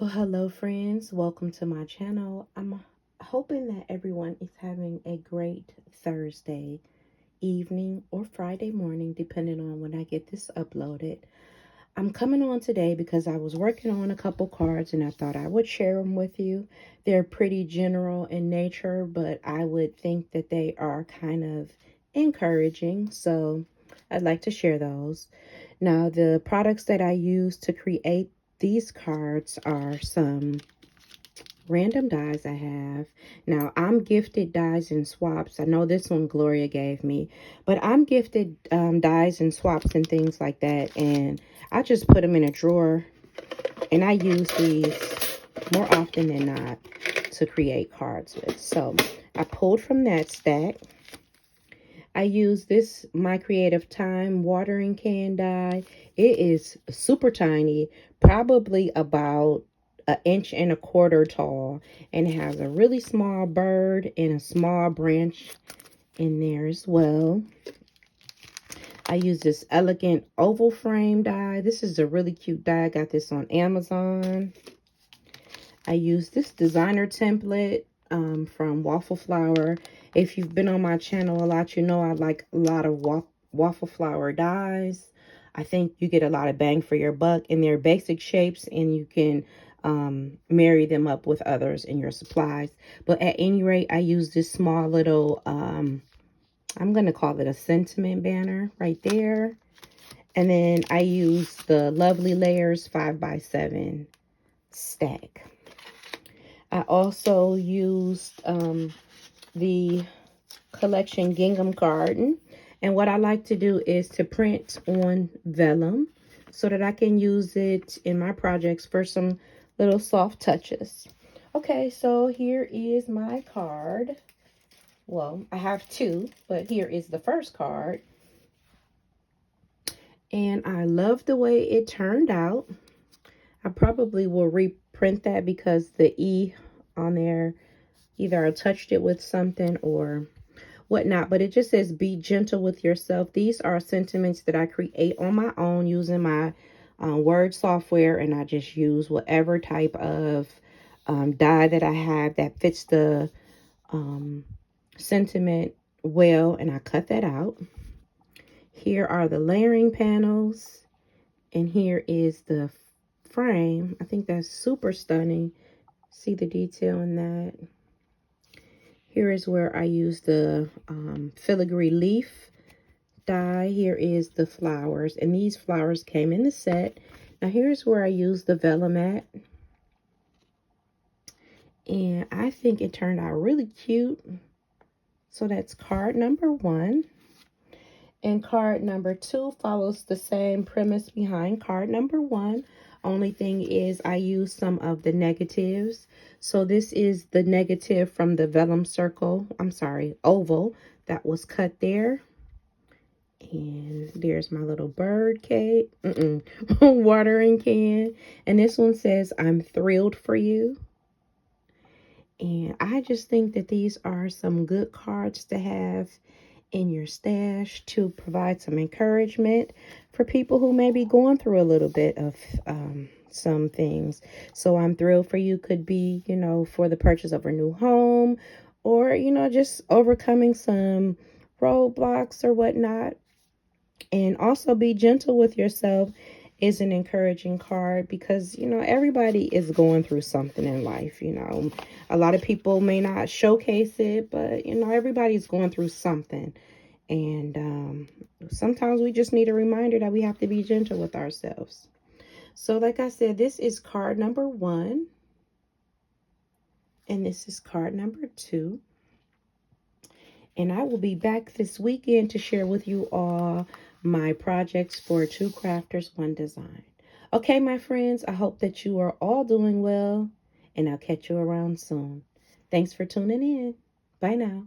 Well, hello friends, welcome to my channel. I'm hoping that everyone is having a great Thursday evening or Friday morning, depending on when I get this uploaded. I'm coming on today because I was working on a couple cards and I thought I would share them with you. They're pretty general in nature, but I would think that they are kind of encouraging, so I'd like to share those. Now, the products that I use to create these cards are some random dies I have. Now, I'm gifted dies and swaps. I know this one Gloria gave me, but I'm gifted dies and swaps and things like that, and I just put them in a drawer, and I use these more often than not to create cards with. So I pulled from that stack. I use this My Creative Time watering can die. It is super tiny, probably about 1.25 inches tall, and it has a really small bird and a small branch in there as well. I use this elegant oval frame die. This is a really cute die. I got this on Amazon. I use this designer template from Waffle Flower. If you've been on my channel a lot, you know I like a lot of Waffle Flower dies. I think you get a lot of bang for your buck, and they're basic shapes, and you can marry them up with others in your supplies. But at any rate, I use this small little, I'm going to call it a sentiment banner right there. And then I use the Lovely Layers 5x7 stack. I also used the collection Gingham carton. And what I like to do is to print on vellum so that I can use it in my projects for some little soft touches. Okay, so here is my card. Well, I have two, but here is the first card. And I love the way it turned out. I probably will reprint that because the E on there, either I touched it with something or whatnot, but it just says be gentle with yourself. These are sentiments that I create on my own using my Word software, and I just use whatever type of die that I have that fits the sentiment well, and I cut that out. Here are the layering panels, and here is the frame. I think that's super stunning. See the detail in that. Here is where I use the filigree leaf die. Here is the flowers, and these flowers came in the set. Now here's where I use the vellum at, and I think it turned out really cute. So that's card number 1. And card number 2 follows the same premise behind card number 1. Only thing is I use some of the negatives. So this is the negative from the vellum circle. I'm sorry, oval that was cut there. And there's my little bird cake. Watering can. And this one says, I'm thrilled for you. And I just think that these are some good cards to have in your stash to provide some encouragement for people who may be going through a little bit of some things. So I'm thrilled for you could be, you know, for the purchase of a new home, or, you know, just overcoming some roadblocks or whatnot. And also be gentle with yourself is an encouraging card because, you know, everybody is going through something in life. You know, a lot of people may not showcase it, but, you know, everybody's going through something. And sometimes we just need a reminder that we have to be gentle with ourselves. So like I said, this is card number 1. And this is card number 2. And I will be back this weekend to share with you all my projects for 2 crafters, 1 design. Okay, my friends, I hope that you are all doing well, and I'll catch you around soon. Thanks for tuning in. Bye now.